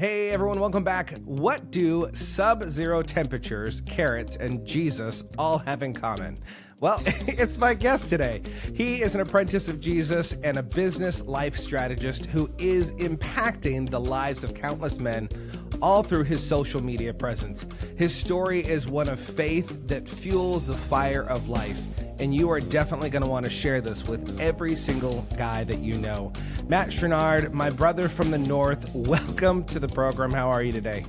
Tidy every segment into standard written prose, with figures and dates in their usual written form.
Hey everyone, welcome back. What do sub-zero temperatures, carrots, and Jesus all have in common? Well, it's my guest today. He is an apprentice of Jesus and a business life strategist who is impacting the lives of countless men all through his social media presence. His story is one of faith that fuels the fire of life, and you are definitely going to want to share this with every single guy that you know. Matt Chenard, my brother from the north, welcome to the program. How are you today?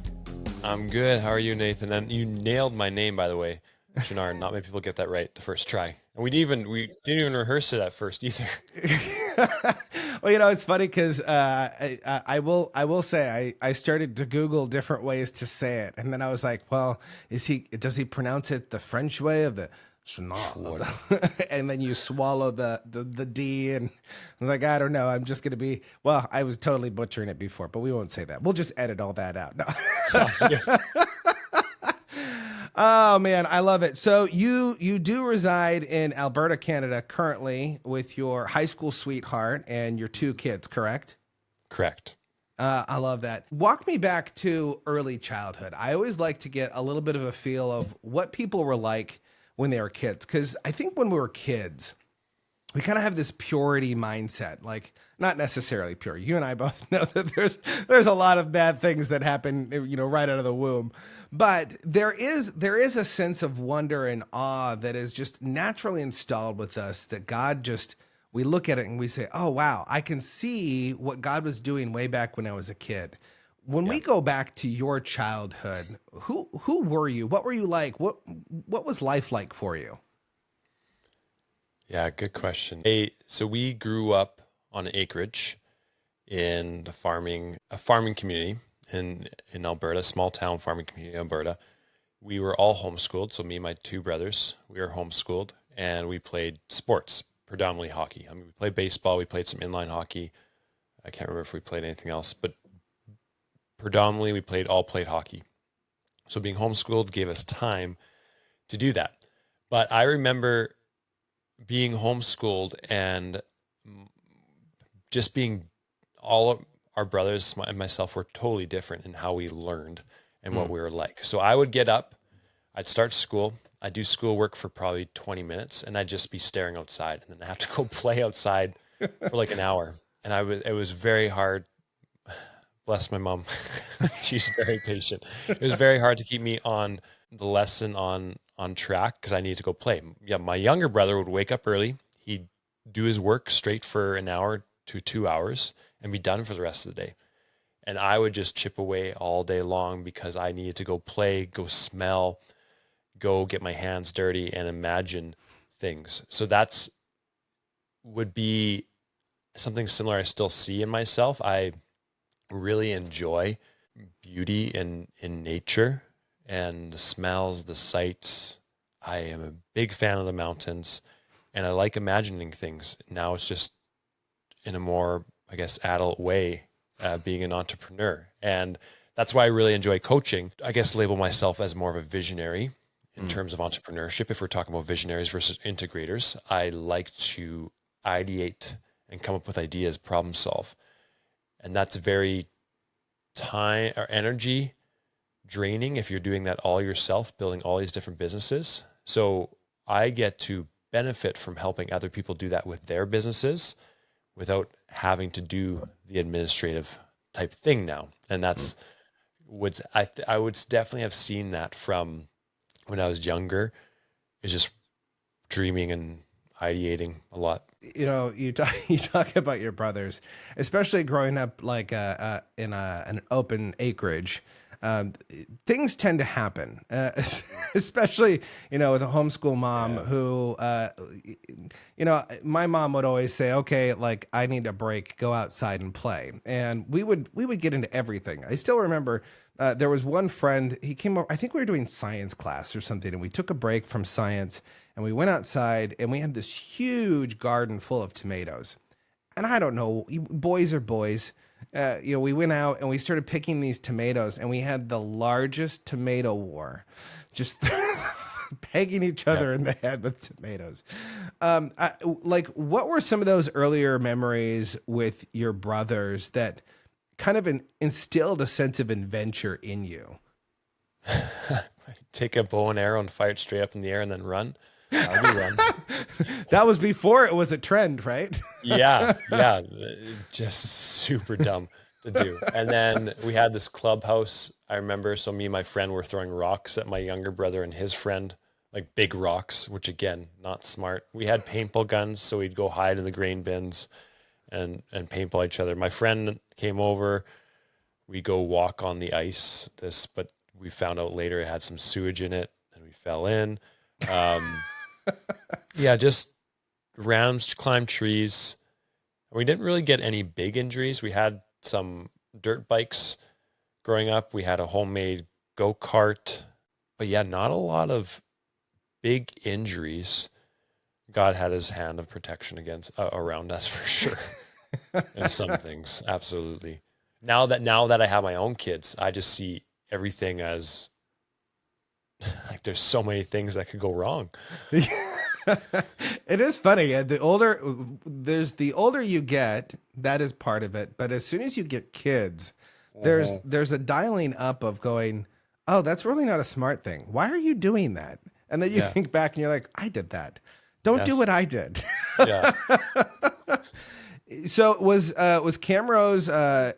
I'm good. How are you, Nathan? And you nailed my name, by the way, Chenard. Not many people get that right the first try. And we didn't even rehearse it at first either. Well, it's funny because I will say I started to Google different ways to say it, and then I was like, well, does he pronounce it the French way of the Chenard? And then you swallow the D, and I was like, I don't know. I'm just gonna be. Well, I was totally butchering it before, but we won't say that. We'll just edit all that out. No. Oh man, I love it. So you do reside in Alberta, Canada currently with your high school sweetheart and your two kids, correct? Correct. I love that. Walk me back to early childhood. I always like to get a little bit of a feel of what people were like when they were kids. Because I think when we were kids, we kind of have this purity mindset, like not necessarily pure. You and I both know that there's a lot of bad things that happen, right out of the womb. But there is a sense of wonder and awe that is just naturally installed with us, that God we look at it and we say, oh, wow, I can see what God was doing way back when I was a kid. When we go back to your childhood, who were you? What were you like? What was life like for you? Yeah, good question. So we grew up on an acreage in a farming community in Alberta, small town farming community in Alberta. We were all homeschooled. So me and my two brothers, we were homeschooled, and we played sports, predominantly hockey. I mean, we played baseball, we played some inline hockey. I can't remember if we played anything else, but predominantly we played hockey. So being homeschooled gave us time to do that. But I remember being homeschooled and just being all of our brothers and myself were totally different in how we learned and what we were like. So I would get up, I'd start school, I'd do schoolwork for probably 20 minutes, and I'd just be staring outside, and then I have to go play outside for like an hour. And it was very hard. Bless my mom. She's very patient. It was very hard to keep me on the lesson on track because I needed to go play. Yeah, my younger brother would wake up early. He'd do his work straight for an hour to 2 hours and be done for the rest of the day. And I would just chip away all day long because I needed to go play, go smell, go get my hands dirty and imagine things. So would be something similar I still see in myself. I really enjoy beauty in nature and the smells, the sights. I am a big fan of the mountains, and I like imagining things. Now it's just in a more, I guess, adult way, being an entrepreneur. And that's why I really enjoy coaching. I guess label myself as more of a visionary in terms of entrepreneurship. If we're talking about visionaries versus integrators, I like to ideate and come up with ideas, problem solve. And that's very time or energy draining if you're doing that all yourself, building all these different businesses. So I get to benefit from helping other people do that with their businesses without having to do the administrative type thing now. And that's I would definitely have seen that from when I was younger, is just dreaming and ideating a lot. You talk about your brothers, especially growing up like in an open acreage. Things tend to happen, especially, with a homeschool mom who, my mom would always say, okay, like I need a break, go outside and play. And we would get into everything. I still remember there was one friend, he came over, I think we were doing science class or something, and we took a break from science and we went outside and we had this huge garden full of tomatoes. And I don't know, boys are boys. We went out and we started picking these tomatoes, and we had the largest tomato war, just pegging each other in the head with tomatoes. What were some of those earlier memories with your brothers that kind of instilled a sense of adventure in you? Take a bow and arrow and fire it straight up in the air and then run. How do you run? That was before it was a trend, right? Yeah, just super dumb to do. And then we had this clubhouse. I remember, so me and my friend were throwing rocks at my younger brother and his friend, like big rocks, which again, not smart. We had paintball guns, so we'd go hide in the grain bins and paintball each other. My friend came over. We go walk on the ice. But we found out later it had some sewage in it, and we fell in. Yeah, just rams, climb trees. We didn't really get any big injuries. We had some dirt bikes growing up. We had a homemade go-kart, but yeah, not a lot of big injuries. God had his hand of protection around us for sure. And some things, absolutely. Now that I have my own kids, I just see everything as like there's so many things that could go wrong. It is funny. The older you get, that is part of it. But as soon as you get kids, there's a dialing up of going, oh, that's really not a smart thing. Why are you doing that? And then you think back and you're like, I did that. Don't do what I did. Yeah. So was Camrose,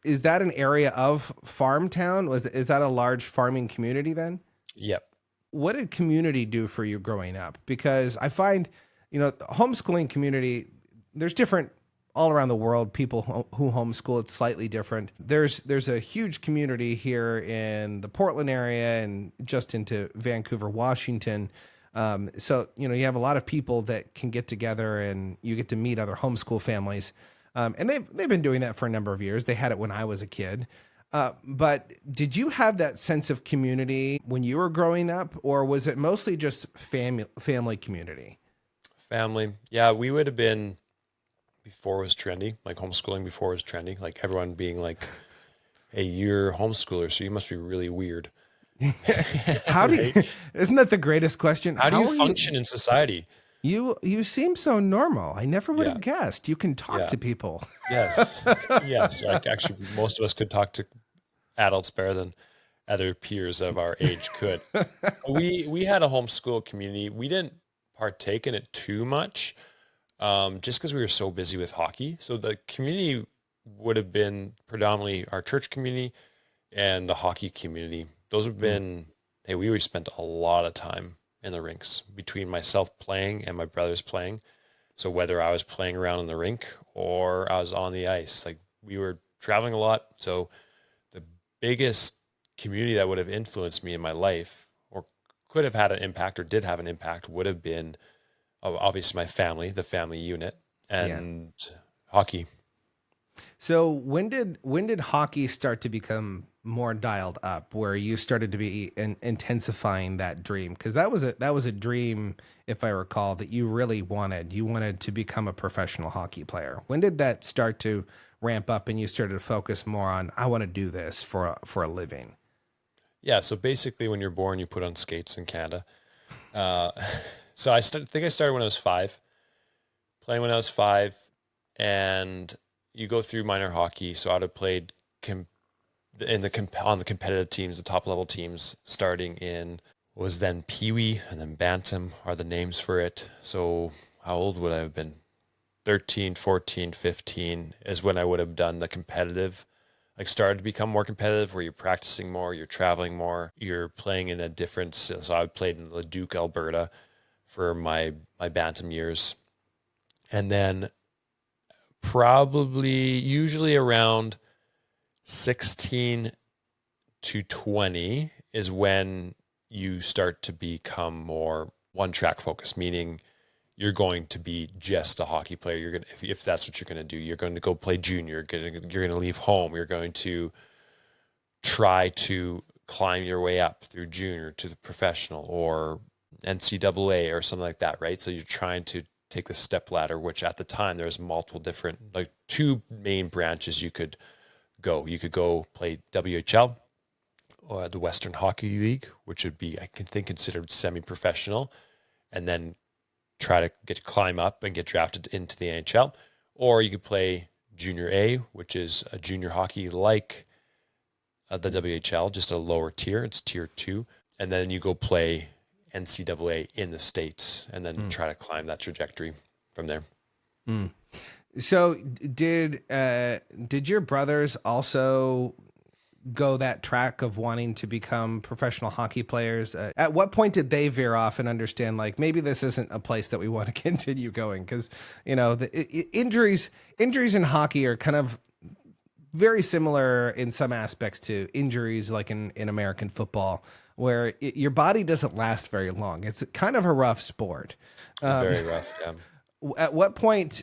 is that an area of farm town? Is that a large farming community then? Yep. What did community do for you growing up? Because I find, homeschooling community, there's different all around the world, people who homeschool, it's slightly different. There's a huge community here in the Portland area and just into Vancouver, Washington. So, you have a lot of people that can get together and you get to meet other homeschool families. And they've been doing that for a number of years. They had it when I was a kid. But did you have that sense of community when you were growing up, or was it mostly just family community? Family. Yeah, we would have been, before it was trendy, like homeschooling before it was trendy, like everyone being like, hey, you're a homeschooler, so you must be really weird. How do you, isn't that the greatest question? How do you function in society? You seem so normal. I never would have guessed. You can talk to people. Yes. Yes. Like actually, most of us could talk to adults better than other peers of our age could. We had a homeschool community. We didn't partake in it too much, just because we were so busy with hockey. So the community would have been predominantly our church community and the hockey community. Those have been, hey, we always spent a lot of time in the rinks between myself playing and my brothers playing. So whether I was playing around in the rink or I was on the ice, like we were traveling a lot. So the biggest community that would have influenced me in my life, or could have had an impact or did have an impact, would have been obviously my family, the family unit, and hockey. So when did hockey start to become more dialed up, where you started to be intensifying that dream? Because that was a dream, if I recall, that you really wanted. You wanted to become a professional hockey player. When did that start to ramp up and you started to focus more on, I want to do this for a living? Yeah. So basically when you're born, you put on skates in Canada. So I think I started when I was 5, playing when I was 5, and you go through minor hockey. So I would have played on the competitive teams, the top level teams, starting in was then Pee-wee and then Bantam are the names for it. So how old would I have been? 13, 14, 15 is when I would have done the competitive, like started to become more competitive, where you're practicing more, you're traveling more, you're playing in a different. So I played in Leduc, Alberta for my Bantam years. And then probably usually around 16 to 20 is when you start to become more one-track focused, meaning you're going to be just a hockey player. You're going to, if that's what you're going to do, you're going to go play junior, you're going to leave home, you're going to try to climb your way up through junior to the professional or NCAA or something like that, right? So you're trying to take the step ladder, which at the time there's multiple different, like 2 main branches you could go. You could go play WHL or the Western Hockey League, which would be, I can think, considered semi-professional, and then try to climb up and get drafted into the NHL. Or you could play Junior A, which is a junior hockey like the WHL, just a lower tier. It's tier 2. And then you go play NCAA in the States and then try to climb that trajectory from there. So did your brothers also go that track of wanting to become professional hockey players? At what point did they veer off and understand, like, maybe this isn't a place that we want to continue going? Because, you know, injuries in hockey are kind of very similar in some aspects to injuries like in American football, where your body doesn't last very long. It's kind of a rough sport. Very rough, yeah. At what point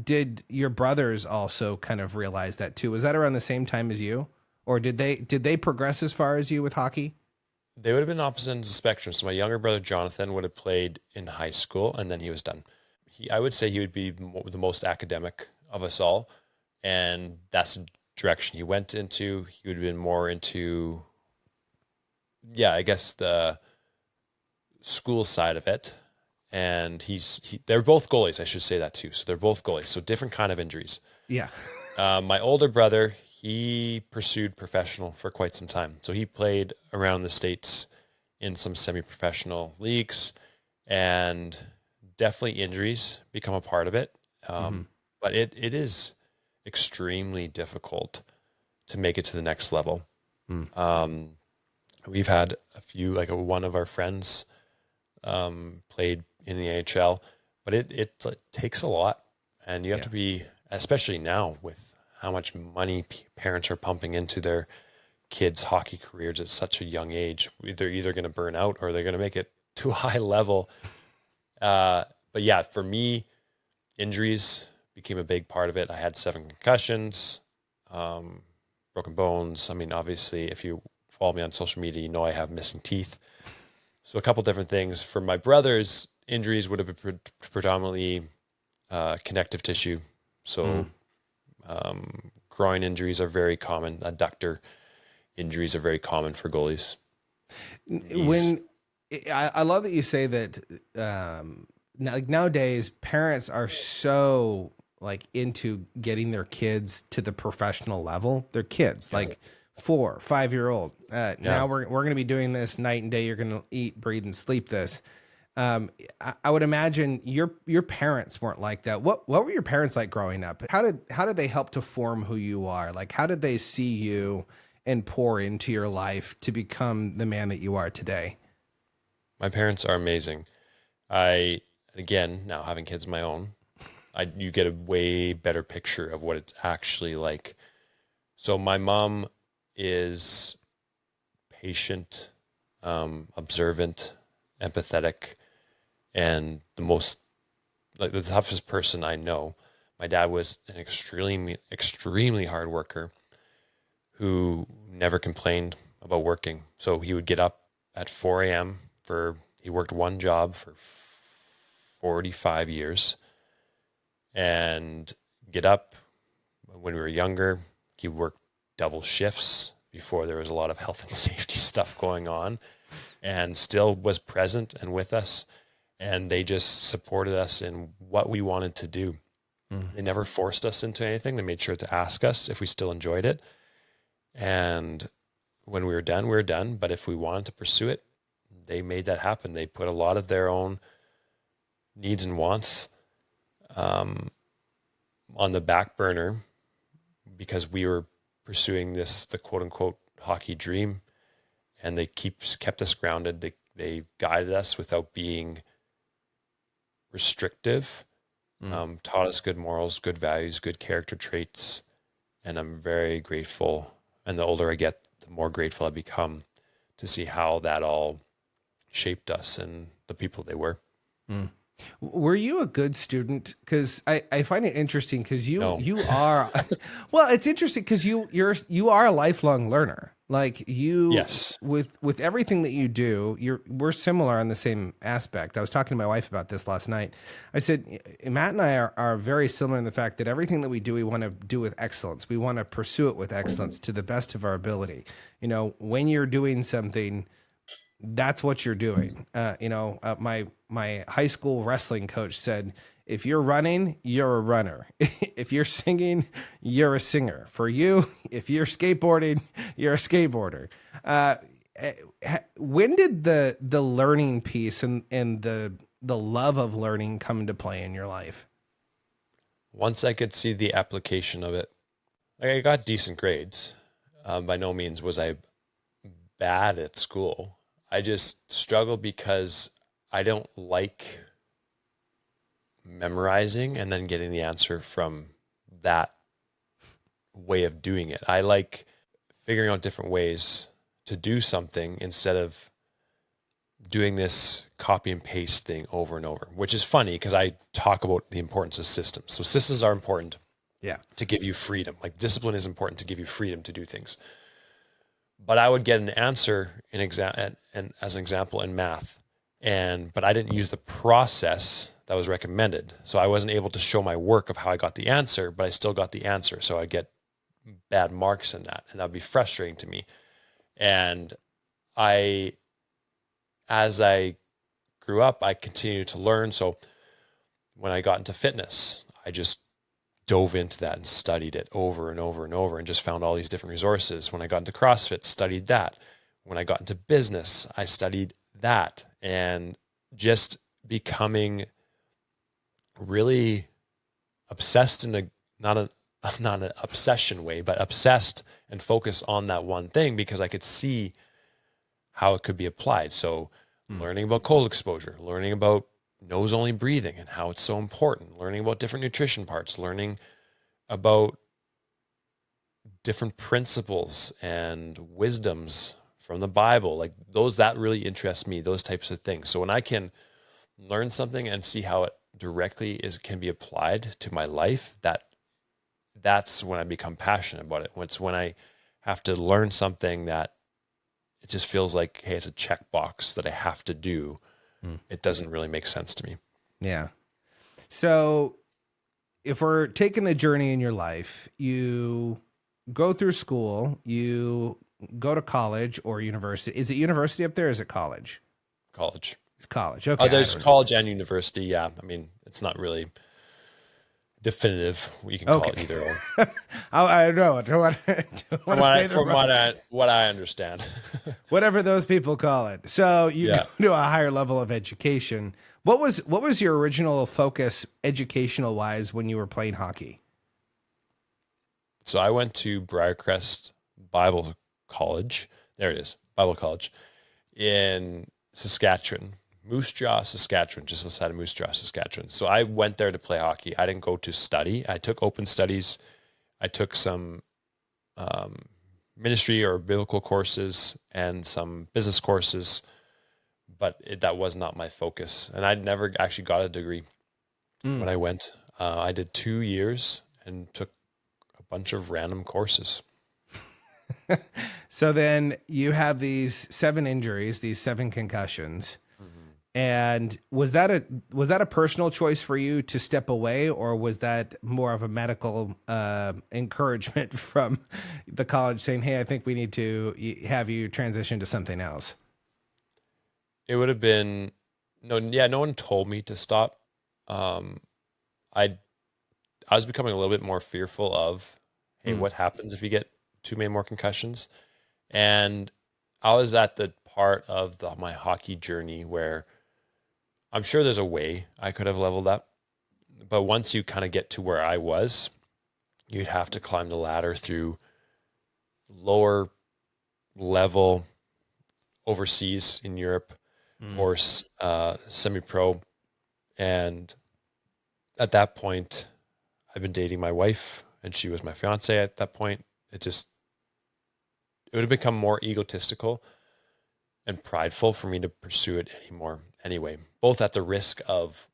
did your brothers also kind of realize that too? Was that around the same time as you? Or did they progress as far as you with hockey? They would have been opposite ends of the spectrum. So my younger brother, Jonathan, would have played in high school and then he was done. I would say he would be the most academic of us all. And that's the direction he went into. He would have been more into, I guess the school side of it. And they're both goalies. I should say that too. So they're both goalies. So different kind of injuries. Yeah. My older brother, he pursued professional for quite some time. So he played around the States in some semi-professional leagues, and definitely injuries become a part of it. But it is extremely difficult to make it to the next level. We've had a few, like one of our friends played in the AHL, but it takes a lot, and you have to be, especially now with how much money parents are pumping into their kids' hockey careers at such a young age. They're either going to burn out or they're going to make it to a high level. But yeah, for me, injuries became a big part of it. I had 7 concussions, broken bones. I mean, obviously, if you follow me on social media, you know I have missing teeth. So a couple different things. For my brothers, injuries would have been predominantly connective tissue. So groin injuries are very common. Adductor injuries are very common for goalies. I love that you say that nowadays parents are so like into getting their kids to the professional level. Their kids, like 4, 5-year-old. Now we're going to be doing this night and day. You're going to eat, breathe, and sleep this. I would imagine your parents weren't like that. What were your parents like growing up? How did they help to form who you are? Like, how did they see you and pour into your life to become the man that you are today? My parents are amazing. Again, now having kids of my own, you get a way better picture of what it's actually like. So my mom is patient, observant, empathetic, and the toughest person I know. My dad was an extremely hard worker who never complained about working. So he would get up at 4 a.m. He worked one job for 45 years and get up. When we were younger, he worked double shifts before there was a lot of health and safety stuff going on, and still was present and with us. And they just supported us in what we wanted to do. They never forced us into anything. They made sure to ask us if we still enjoyed it. And when we were done, we were done. But if we wanted to pursue it, they made that happen. They put a lot of their own needs and wants on the back burner because we were pursuing the quote unquote hockey dream. And they kept us grounded. They guided us without being restrictive, taught us good morals, good values, good character traits. And I'm very grateful. And the older I get, the more grateful I become to see how that all shaped us and the people they were. Were you a good student? Because I find it interesting because you are, well, it's interesting because you are a lifelong learner. Like you, yes, with everything that you do, we're similar on the same aspect. I was talking to my wife about this last night. I said, Matt and I are very similar in the fact that everything that we do, we want to do with excellence. We want to pursue it with excellence to the best of our ability. You know, when you're doing something, that's what you're doing. My high school wrestling coach said, If you're running, you're a runner. If you're singing, you're a singer. For you, if you're skateboarding, you're a skateboarder. When did the learning piece and the love of learning come into play in your life? Once I could see the application of it, like I got decent grades. By no means was I bad at school. I just struggled because I don't like memorizing and then getting the answer from that way of doing it. I like figuring out different ways to do something instead of doing this copy and paste thing over and over, which is funny because I talk about the importance of systems. So systems are important to give you freedom. Like discipline is important to give you freedom to do things. But I would get an answer in and as an example in math, but I didn't use the process that was recommended. So I wasn't able to show my work of how I got the answer, but I still got the answer. So I get bad marks in that, and that'd be frustrating to me. And as I grew up, I continued to learn. So when I got into fitness, I just dove into that and studied it over and over and over and just found all these different resources. When I got into CrossFit, studied that. When I got into business, I studied that, and just becoming really obsessed in not an obsession way, but obsessed and focused on that one thing because I could see how it could be applied. So learning about cold exposure, learning about nose only breathing and how it's so important, learning about different nutrition parts, learning about different principles and wisdoms from the Bible, like those that really interest me, those types of things. So when I can learn something and see how it directly can be applied to my life, that's when I become passionate about it. It's when I have to learn something that it just feels like, hey, it's a checkbox that I have to do. It doesn't really make sense to me. Yeah. So if we're taking the journey in your life, you go through school, you go to college or university. Is it university up there? Or is it college? College. It's college. Okay. There's college and university. Yeah. I mean, it's not really definitive. You can call it either or. I don't know. I don't want to From what I understand. Whatever those people call it. So you go to a higher level of education. What was your original focus educational wise when you were playing hockey? So I went to Briarcrest Bible College. There it is, Bible College in Saskatchewan, Moose Jaw, Saskatchewan, just outside of Moose Jaw, Saskatchewan. So I went there to play hockey. I didn't go to study. I took open studies. I took some ministry or biblical courses and some business courses, but that was not my focus. And I never actually got a degree when I went. I did 2 years and took a bunch of random courses. So then you have these 7 injuries, these 7 concussions. And was that a personal choice for you to step away, or was that more of a medical encouragement from the college saying, hey, I think we need to have you transition to something else? It would have been, no one told me to stop. I was becoming a little bit more fearful of, hey, what happens if you get too many more concussions? And I was at the part of my hockey journey where I'm sure there's a way I could have leveled up, but once you kind of get to where I was, you'd have to climb the ladder through lower level overseas in Europe or semi-pro. And at that point, I've been dating my wife and she was my fiance at that point. It would have become more egotistical and prideful for me to pursue it anymore. Anyway, both at the risk of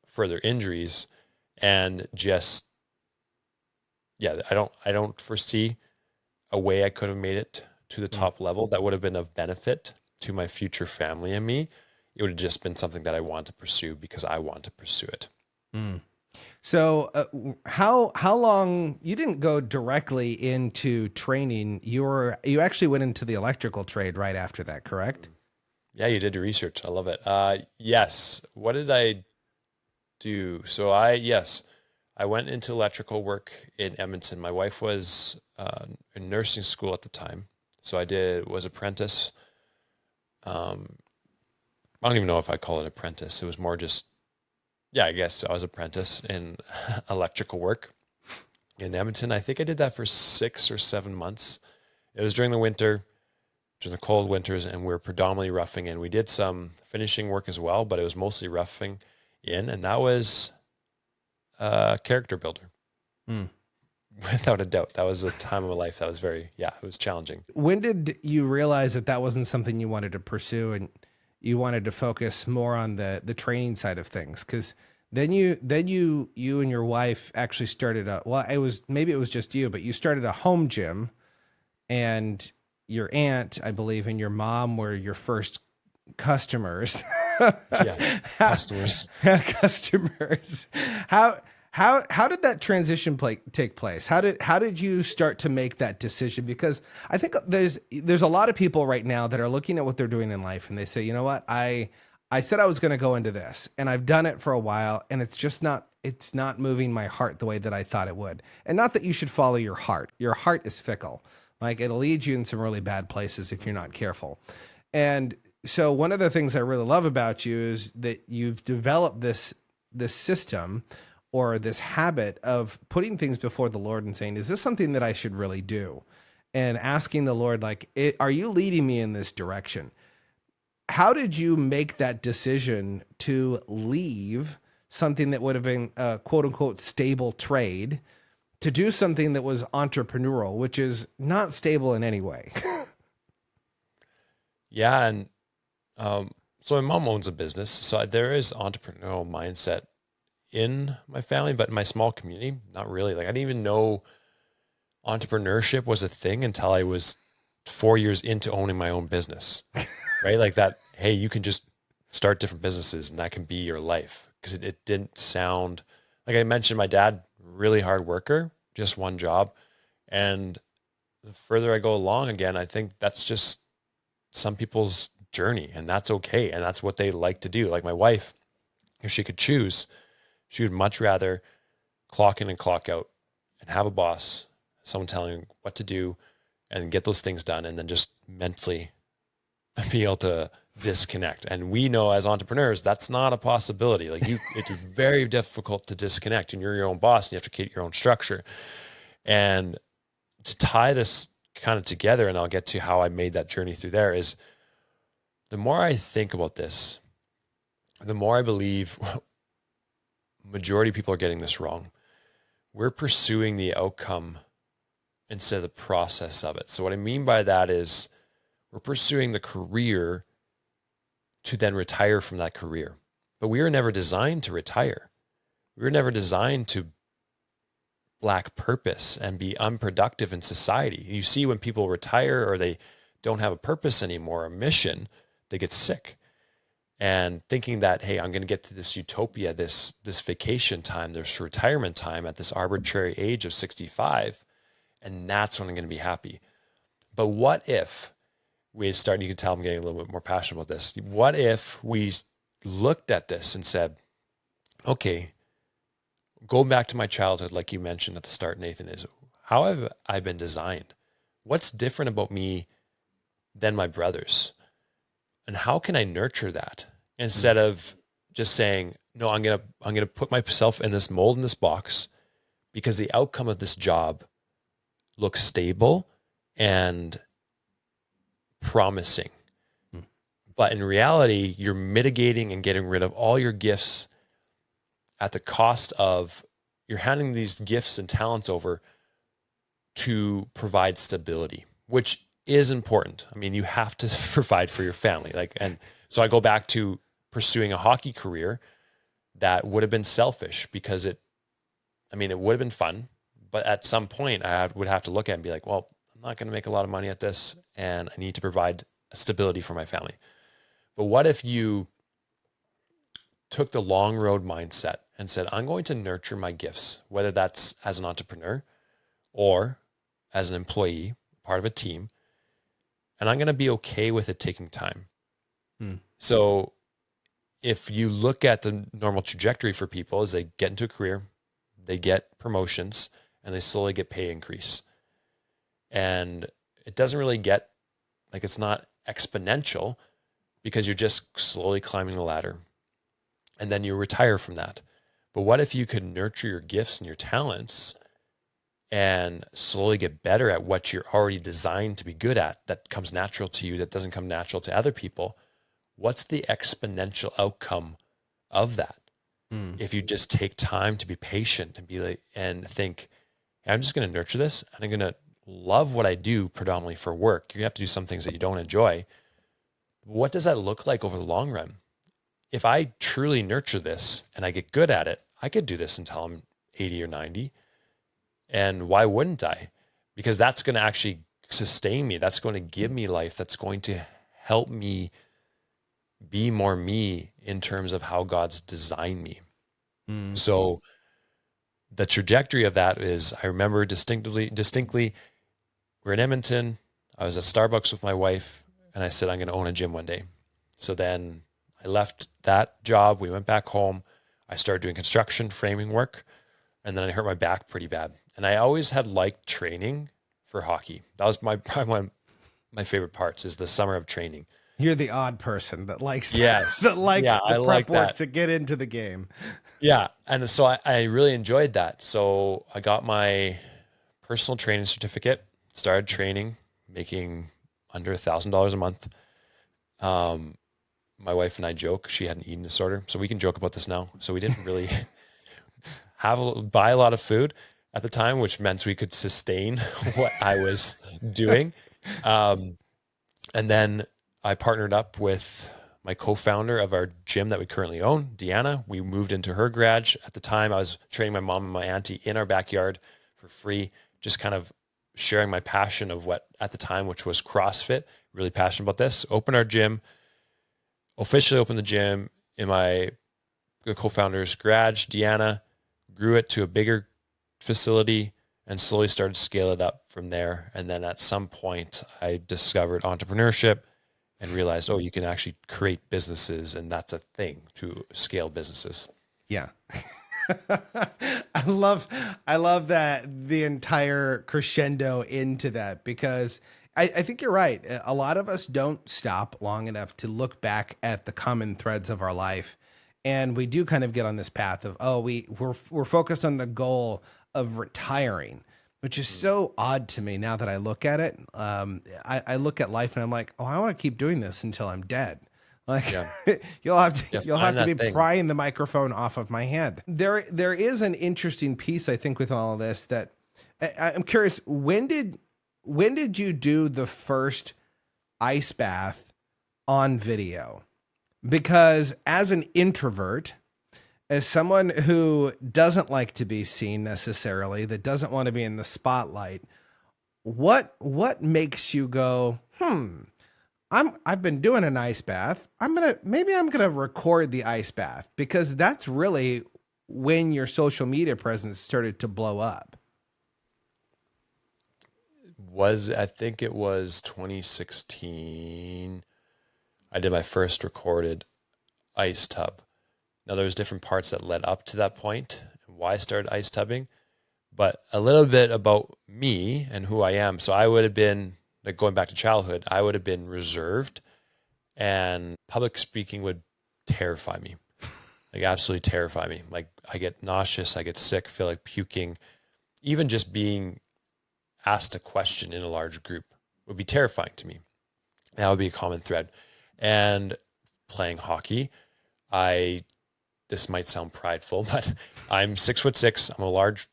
further injuries and just, I don't foresee a way I could have made it to the top level that would have been of benefit to my future family and me. It would have just been something that I want to pursue because I want to pursue it. So how long, you didn't go directly into training, you actually went into the electrical trade right after that, correct? Yeah, you did your research. I love it. Yes. What did I do. So I went into electrical work in Edmonton. My wife was in nursing school at the time. So was apprentice. I don't even know if I call it apprentice. It was more just, yeah, I guess I was apprentice in electrical work in Edmonton. I think I did that for 6 or 7 months. It was during the winter, during the cold winters, and we were predominantly roughing in. We did some finishing work as well, but it was mostly roughing in, and that was a character builder. Without a doubt. That was a time of my life that was it was challenging. When did you realize that that wasn't something you wanted to pursue and you wanted to focus more on the training side of things? Because then you and your wife actually started maybe it was just you, but you started a home gym, and your aunt, I believe, and your mom were your first customers. Yeah, customers. Customers. How did that transition take place? How did you start to make that decision? Because I think there's a lot of people right now that are looking at what they're doing in life and they say, you know what, I said I was going to go into this and I've done it for a while and it's not moving my heart the way that I thought it would. And not that you should follow your heart. Your heart is fickle. Like, it'll lead you in some really bad places if you're not careful. And so one of the things I really love about you is that you've developed this system or this habit of putting things before the Lord and saying, is this something that I should really do? And asking the Lord, like, are you leading me in this direction? How did you make that decision to leave something that would have been a quote unquote stable trade to do something that was entrepreneurial, which is not stable in any way? Yeah. And so my mom owns a business. So there is entrepreneurial mindset in my family, but in my small community, not really. Like, I didn't even know entrepreneurship was a thing until I was 4 years into owning my own business, right? Like that, hey, you can just start different businesses and that can be your life. Because it didn't sound, like I mentioned, my dad, really hard worker, just one job. And the further I go along, again, I think that's just some people's journey, and that's okay. And that's what they like to do. Like my wife, if she could choose, she would much rather clock in and clock out and have a boss, someone telling her what to do and get those things done, and then just mentally be able to disconnect. And we know as entrepreneurs, that's not a possibility. Like it's very difficult to disconnect, and you're your own boss and you have to create your own structure. And to tie this kind of together, and I'll get to how I made that journey through there, is the more I think about this, the more I believe majority of people are getting this wrong. We're pursuing the outcome instead of the process of it. So what I mean by that is we're pursuing the career to then retire from that career. But we were never designed to retire. We were never designed to lack purpose and be unproductive in society. You see, when people retire or they don't have a purpose anymore, a mission, they get sick. And thinking that, hey, I'm going to get to this utopia, this vacation time, this retirement time at this arbitrary age of 65, and that's when I'm going to be happy. But what if we start, you can tell I'm getting a little bit more passionate about this. What if we looked at this and said, okay, go back to my childhood, like you mentioned at the start, Nathan, is how have I been designed? What's different about me than my brothers? And how can I nurture that instead of just saying, no, I'm going to put myself in this mold, in this box, because the outcome of this job looks stable and promising. But in reality, you're mitigating and getting rid of all your gifts at the cost of you're handing these gifts and talents over to provide stability, which is important. I mean, you have to provide for your family. And so I go back to pursuing a hockey career that would have been selfish because it would have been fun, but at some point I would have to look at it and be like, well, I'm not going to make a lot of money at this and I need to provide stability for my family. But what if you took the long road mindset and said, I'm going to nurture my gifts, whether that's as an entrepreneur or as an employee, part of a team, and I'm going to be okay with it taking time. So if you look at the normal trajectory for people is they get into a career, they get promotions, and they slowly get pay increase. And it doesn't really get, like, it's not exponential because you're just slowly climbing the ladder and then you retire from that. But what if you could nurture your gifts and your talents and slowly get better at what you're already designed to be good at, that comes natural to you, that doesn't come natural to other people? What's the exponential outcome of that? If you just take time to be patient and be like, and think, hey, I'm just going to nurture this and I'm going to love what I do predominantly for work. You have to do some things that you don't enjoy. What does that look like over the long run? If I truly nurture this and I get good at it, I could do this until I'm 80 or 90. And why wouldn't I? Because that's going to actually sustain me. That's going to give me life. That's going to help me be more me in terms of how God's designed me. So the trajectory of that is, I remember distinctly, we're in Edmonton. I was at Starbucks with my wife and I said, I'm going to own a gym one day. So then I left that job. We went back home. I started doing construction framing work. And then I hurt my back pretty bad. And I always had liked training for hockey. That was probably one of my favorite parts, is the summer of training. You're the odd person that likes Yes. that likes Yeah, the I prep like work that. to get into the game. Yeah. And so I really enjoyed that. So I got my personal training certificate, started training, making under $1,000 a month. My wife and I joke, she had an eating disorder. So we can joke about this now. So we didn't really buy a lot of food at the time, which meant we could sustain what I was doing. And then I partnered up with my co-founder of our gym that we currently own, Deanna. We moved into her garage. At the time, I was training my mom and my auntie in our backyard for free, just kind of sharing my passion of what at the time, which was CrossFit, really passionate about this. Opened our gym, officially opened the gym in my co-founder's garage. Deanna grew it to a bigger facility and slowly started to scale it up from there. And then at some point I discovered entrepreneurship and realized, oh, you can actually create businesses, and that's a thing, to scale businesses. Yeah. I love that, the entire crescendo into that, because I think you're right. A lot of us don't stop long enough to look back at the common threads of our life. And we do kind of get on this path of, we're focused on the goal of retiring, which is so odd to me now that I look at it. I look at life and I'm like, oh, I want to keep doing this until I'm dead. Like, Yeah. you'll have to be thing. prying the microphone off of my hand. There is an interesting piece, I think, with all of this, that I'm curious, when did you do the first ice bath on video? Because as an introvert, as someone who doesn't like to be seen necessarily, that doesn't want to be in the spotlight, what makes you go, I've been doing an ice bath. Maybe I'm gonna record the ice bath, because that's really when your social media presence started to blow up. I think it was 2016. I did my first recorded ice tub. Now there's different parts that led up to that point and why I started ice tubbing, but a little bit about me and who I am. So I would have been, like, going back to childhood, I would have been reserved, and public speaking would terrify me. Like, absolutely terrify me. Like, I get nauseous, I get sick, feel like puking. Even just being asked a question in a large group would be terrifying to me. That would be a common thread. And playing hockey, this might sound prideful, but I'm 6'6". I'm a large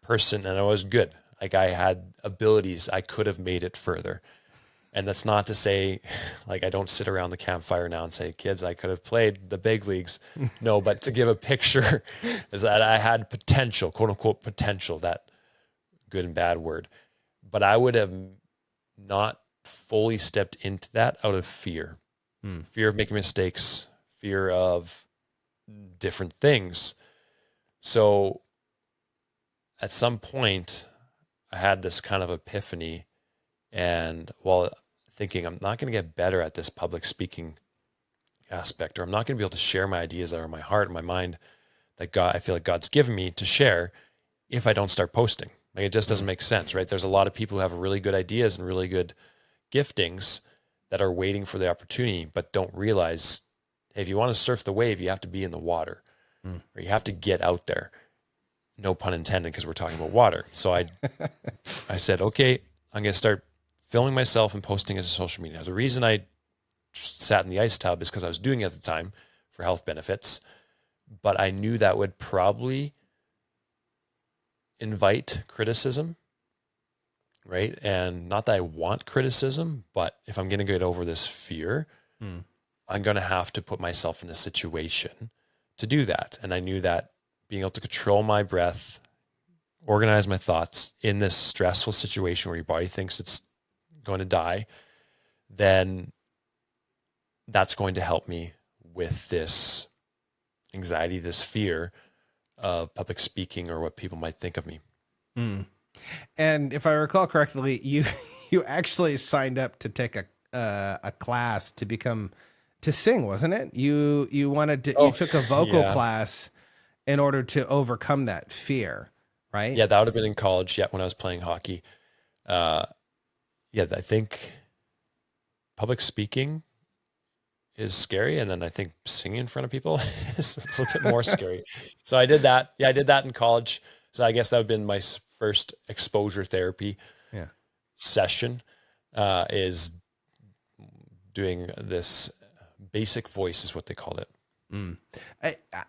person, and I was good. Like, I had abilities. I could have made it further. And that's not to say, like, I don't sit around the campfire now and say, kids, I could have played the big leagues. No, but to give a picture is that I had potential, quote unquote potential, that good and bad word. But I would have not fully stepped into that out of fear. Fear of making mistakes, fear of different things. So at some point I had this kind of epiphany, and while thinking I'm not going to get better at this public speaking aspect, or I'm not going to be able to share my ideas that are in my heart and my mind that I feel like God's given me to share if I don't start posting. Like, it just doesn't make sense, right? There's a lot of people who have really good ideas and really good giftings that are waiting for the opportunity, but don't realize, hey, if you want to surf the wave, you have to be in the water, or you have to get out there. No pun intended, because we're talking about water. So I said, okay, I'm going to start filming myself and posting as a social media. The reason I sat in the ice tub is because I was doing it at the time for health benefits, but I knew that would probably invite criticism, right? And not that I want criticism, but if I'm going to get over this fear, I'm going to have to put myself in a situation to do that. And I knew that being able to control my breath, organize my thoughts in this stressful situation where your body thinks it's going to die, then that's going to help me with this anxiety, this fear of public speaking or what people might think of me. And if I recall correctly, you actually signed up to take a class to sing, wasn't it? You wanted to, you took a vocal class in order to overcome that fear, right? Yeah, that would have been in college. Yeah, when I was playing hockey. I think public speaking is scary, and then I think singing in front of people is a little bit more scary. So I did that. Yeah, I did that in college. So I guess that would have been my first exposure therapy session, is doing this basic voice is what they called it.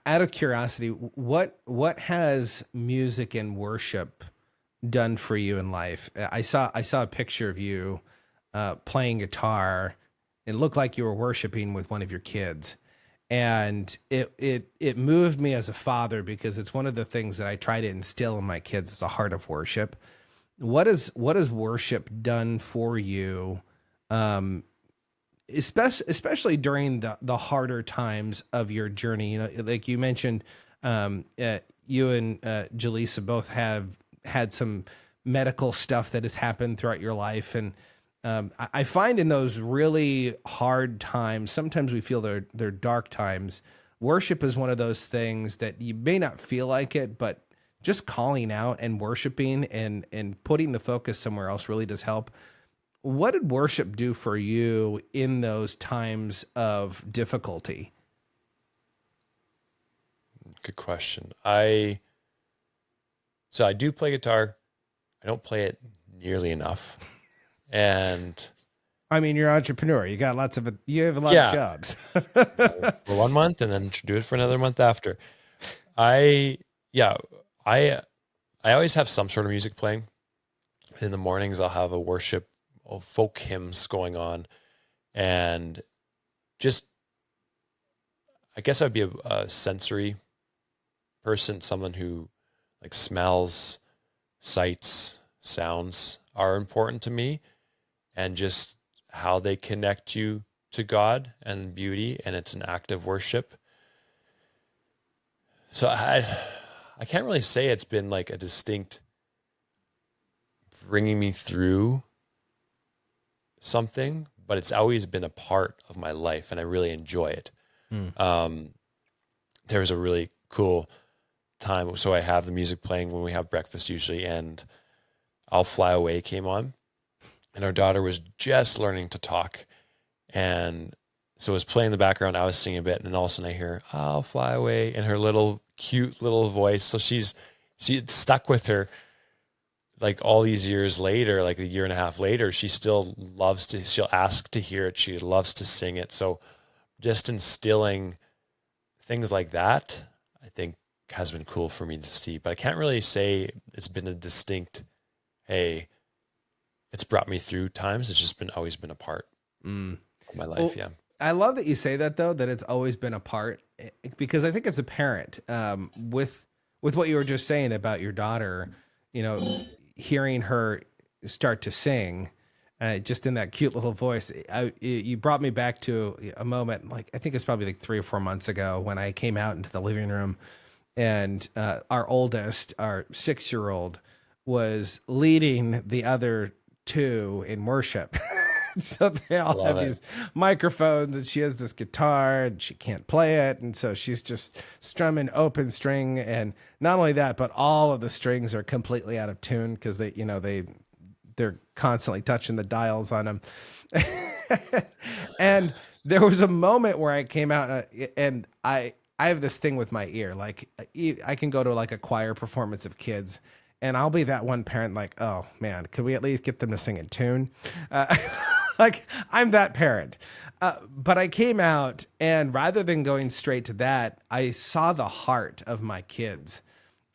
Out of curiosity, what has music and worship done for you in life? I saw a picture of you playing guitar. It looked like you were worshiping with one of your kids, and it moved me as a father, because it's one of the things that I try to instill in my kids is a heart of worship. What has worship done for you? Especially during the harder times of your journey, you know, like you mentioned, you and Jaleesa both have had some medical stuff that has happened throughout your life. And I find in those really hard times, sometimes we feel they're dark times. Worship is one of those things that you may not feel like it, but just calling out and worshiping and putting the focus somewhere else really does help. What did worship do for you in those times of difficulty? Good question. I do play guitar. I don't play it nearly enough. And I mean, you're an entrepreneur. You have a lot of jobs. For 1 month and then do it for another month after. I always have some sort of music playing. In the mornings, I'll have a worship of folk hymns going on, and just, I guess I'd be a sensory person, someone who like smells, sights, sounds are important to me, and just how they connect you to God and beauty, and it's an act of worship. So I can't really say it's been like a distinct bringing me through something, but it's always been a part of my life, and I really enjoy it. There was a really cool time. So I have the music playing when we have breakfast usually, and I'll Fly Away came on, and our daughter was just learning to talk. And so it was playing in the background. I was singing a bit, and all of a sudden I hear, I'll fly away, in her little cute little voice. So she stuck with her. Like all these years later, like a year and a half later, she still she'll ask to hear it. She loves to sing it. So just instilling things like that, I think has been cool for me to see, but I can't really say it's been a distinct, hey, it's brought me through times. It's just always been a part of my life. Well, yeah. I love that you say that, though, that it's always been a part, because I think as a parent, with what you were just saying about your daughter, you know, hearing her start to sing, just in that cute little voice, you brought me back to a moment, like, I think it's probably like 3 or 4 months ago, when I came out into the living room, and our oldest, our 6-year-old, was leading the other 2 in worship. So they all Love have it. these microphones, and she has this guitar, and she can't play it, and so she's just strumming open string. And not only that, but all of the strings are completely out of tune because they're constantly touching the dials on them. And there was a moment where I came out, and I have this thing with my ear. Like, I can go to like a choir performance of kids, and I'll be that one parent like, oh man, could we at least get them to sing in tune? Like, I'm that parent. But I came out, and rather than going straight to that, I saw the heart of my kids.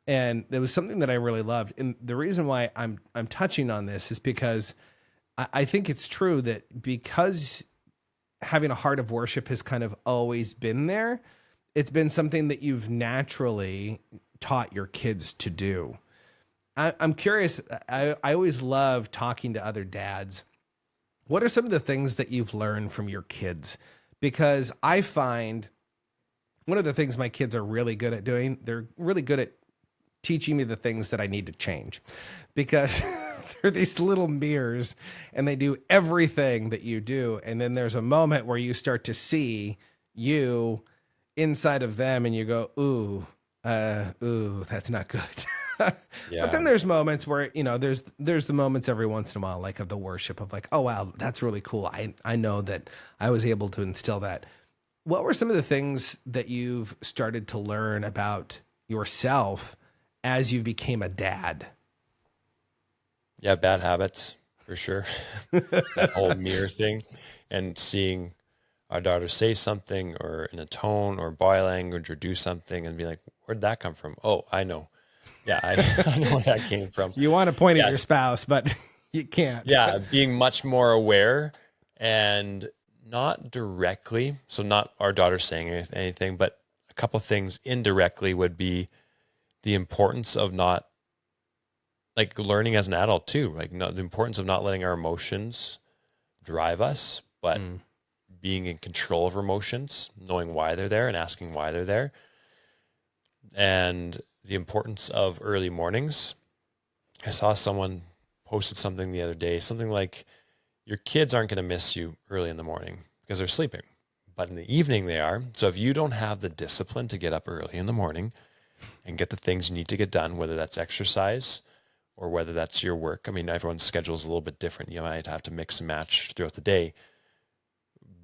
And there was something that I really loved. And the reason why I'm touching on this is because I think it's true that because having a heart of worship has kind of always been there, it's been something that you've naturally taught your kids to do. I'm curious. I always love talking to other dads. What are some of the things that you've learned from your kids? Because I find one of the things my kids are really good at doing, they're really good at teaching me the things that I need to change, because they're these little mirrors and they do everything that you do. And then there's a moment where you start to see you inside of them and you go, ooh, that's not good. Yeah. But then there's moments where, there's the moments every once in a while, like of the worship of like, oh, wow, that's really cool. I know that I was able to instill that. What were some of the things that you've started to learn about yourself as you became a dad? Yeah, bad habits for sure. That whole mirror thing, and seeing our daughter say something or in a tone or body language or do something and be like, where'd that come from? Oh, I know. Yeah, I know where that came from. You want to point at Yeah. your spouse, but you can't. Yeah, being much more aware and not directly. So not our daughter saying anything, but a couple things indirectly would be the importance of not, like, learning as an adult too, like, the importance of not letting our emotions drive us, but being in control of our emotions, knowing why they're there and asking why they're there. And the importance of early mornings. I saw someone posted something the other day, something like, your kids aren't going to miss you early in the morning because they're sleeping, but in the evening they are. So if you don't have the discipline to get up early in the morning and get the things you need to get done, whether that's exercise or whether that's your work. I mean, everyone's schedule is a little bit different. You might have to mix and match throughout the day.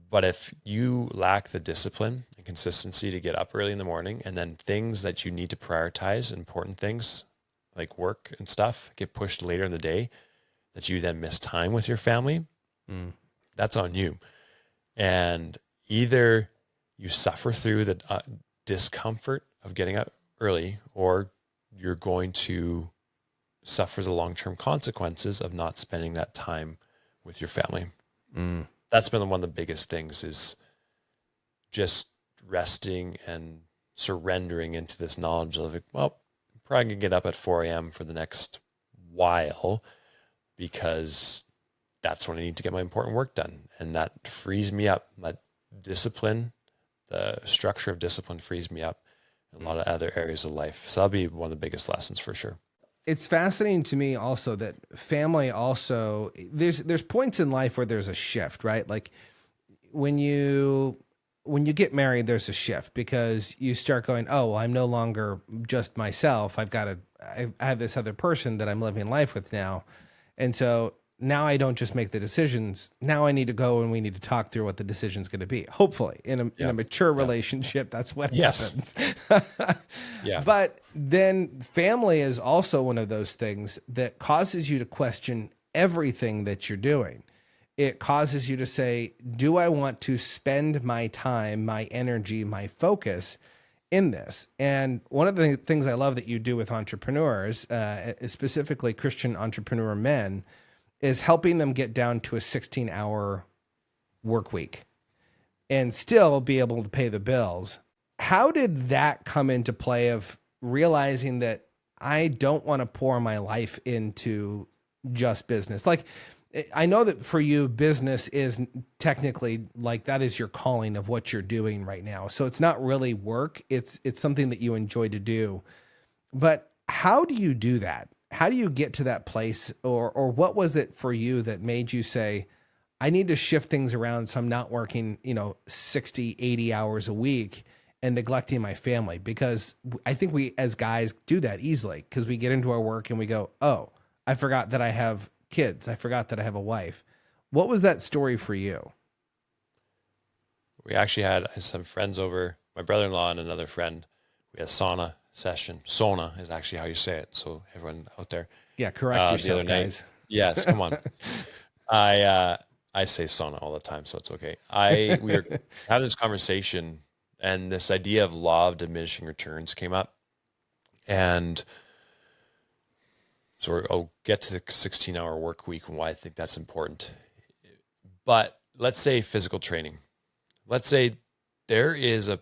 But if you lack the discipline and consistency to get up early in the morning, and then things that you need to prioritize, important things like work and stuff, get pushed later in the day, that you then miss time with your family, that's on you. And either you suffer through the discomfort of getting up early, or you're going to suffer the long-term consequences of not spending that time with your family. That's been one of the biggest things, is just resting and surrendering into this knowledge of, well, I'm probably going to get up at 4 a.m. for the next while because that's when I need to get my important work done. And that frees me up. That discipline, the structure of discipline frees me up in a lot of other areas of life. So that'll be one of the biggest lessons for sure. It's fascinating to me also that family also, there's points in life where there's a shift, right? Like when you get married, there's a shift because you start going, oh, well, I'm no longer just myself. I have this other person that I'm living life with now. And so now I don't just make the decisions. Now I need to go and we need to talk through what the decision's going to be. Hopefully in a mature relationship, that's what happens. Yeah. But then family is also one of those things that causes you to question everything that you're doing. It causes you to say, do I want to spend my time, my energy, my focus in this? And one of the things I love that you do with entrepreneurs, specifically Christian entrepreneur men, is helping them get down to a 16-hour work week and still be able to pay the bills. How did that come into play of realizing that I don't want to pour my life into just business? Like, I know that for you, business is technically like that is your calling of what you're doing right now. So it's not really work. It's something that you enjoy to do. But how do you do that? How do you get to that place, or what was it for you that made you say, I need to shift things around so I'm not working, 60, 80 hours a week and neglecting my family, because I think we as guys do that easily because we get into our work and we go, oh, I forgot that I have kids. I forgot that I have a wife. What was that story for you? We actually had some friends over, my brother-in-law and another friend. We had a sauna session. Sauna is actually how you say it. So everyone out there. Yeah, correct The yourself, other night. guys. Yes, come on. I say sauna all the time, so it's okay. We were having this conversation, and this idea of law of diminishing returns came up. And so I'll get to the 16-hour work week and why I think that's important. But let's say physical training. Let's say there is a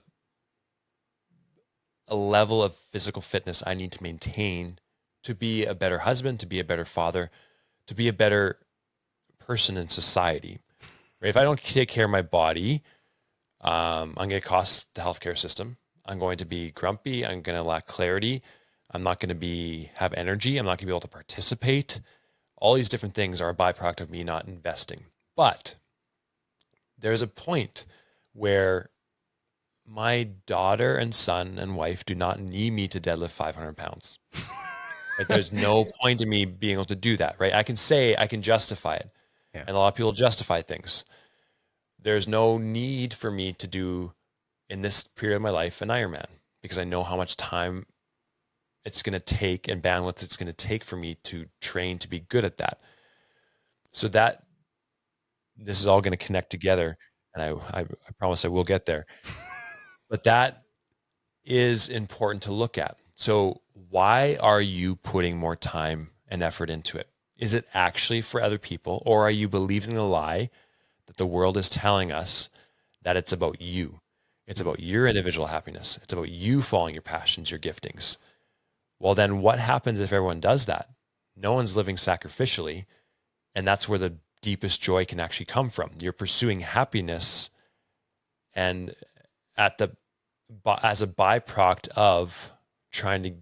level of physical fitness I need to maintain to be a better husband, to be a better father, to be a better person in society. Right? If I don't take care of my body, I'm going to cost the healthcare system. I'm going to be grumpy. I'm going to lack clarity. I'm not going to have energy. I'm not going to be able to participate. All these different things are a byproduct of me not investing. But there's a point where my daughter and son and wife do not need me to deadlift 500 pounds. Right? There's no point in me being able to do that, right? I can justify it. Yeah. And a lot of people justify things. There's no need for me to do, in this period of my life, an Ironman, because I know how much time it's going to take and bandwidth it's going to take for me to train to be good at that. So this is all going to connect together, and I promise I will get there. But that is important to look at. So why are you putting more time and effort into it? Is it actually for other people, or are you believing the lie that the world is telling us that it's about you? It's about your individual happiness. It's about you following your passions, your giftings. Well, then what happens if everyone does that? No one's living sacrificially, and that's where the deepest joy can actually come from. You're pursuing happiness and as a byproduct of trying to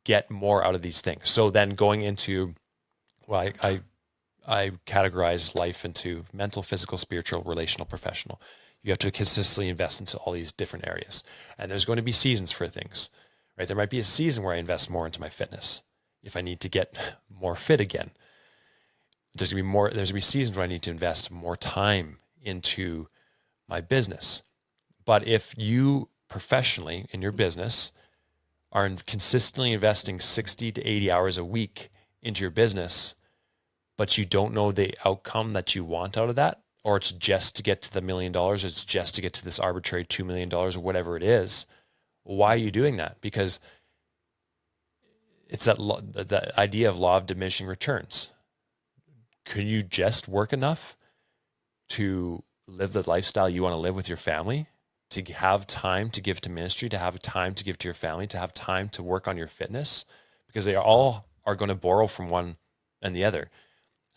get more out of these things. So then going into, well, I categorize life into mental, physical, spiritual, relational, professional. You have to consistently invest into all these different areas. And there's going to be seasons for things, right? There might be a season where I invest more into my fitness if I need to get more fit again. There's going to be seasons where I need to invest more time into my business. But if you professionally in your business are consistently investing 60 to 80 hours a week into your business, but you don't know the outcome that you want out of that, or it's just to get to the $1 million, or it's just to get to this arbitrary $2 million or whatever it is, why are you doing that? Because it's that idea of law of diminishing returns. Could you just work enough to live the lifestyle you want to live with your family, to have time to give to ministry, to have time to give to your family, to have time to work on your fitness? Because they all are going to borrow from one and the other.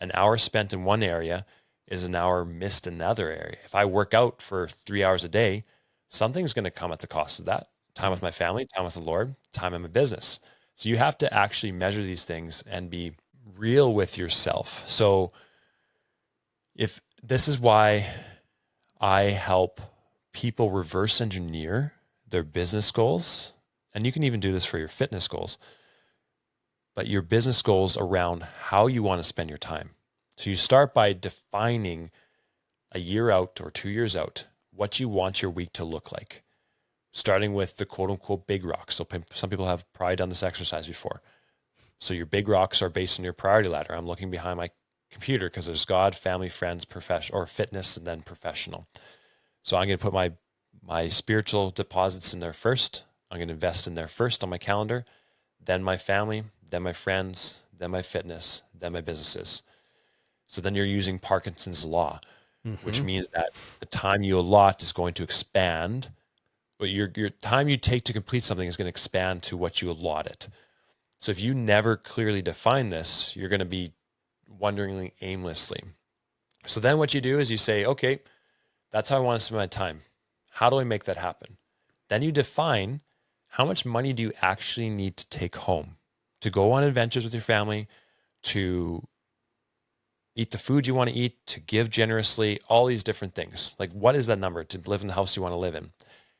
An hour spent in one area is an hour missed in another area. If I work out for 3 hours a day, something's going to come at the cost of that. Time with my family, time with the Lord, time in my business. So you have to actually measure these things and be real with yourself. So if this is why I help people reverse engineer their business goals, and you can even do this for your fitness goals, but your business goals around how you want to spend your time. So you start by defining a year out or 2 years out what you want your week to look like, starting with the quote unquote big rocks. So some people have probably done this exercise before. So your big rocks are based on your priority ladder. I'm looking behind my computer because there's God, family, friends, profession, or fitness, and then professional. So I'm going to put my spiritual deposits in there first. I'm going to invest in there first on my calendar, then my family, then my friends, then my fitness, then my businesses. So then you're using Parkinson's law, which means that the time you allot is going to expand, but your time you take to complete something is going to expand to what you allot it. So if you never clearly define this, you're going to be wandering aimlessly. So then what you do is you say, okay, that's how I want to spend my time. How do I make that happen? Then you define how much money do you actually need to take home to go on adventures with your family, to eat the food you want to eat, to give generously, all these different things. Like, what is that number to live in the house you want to live in?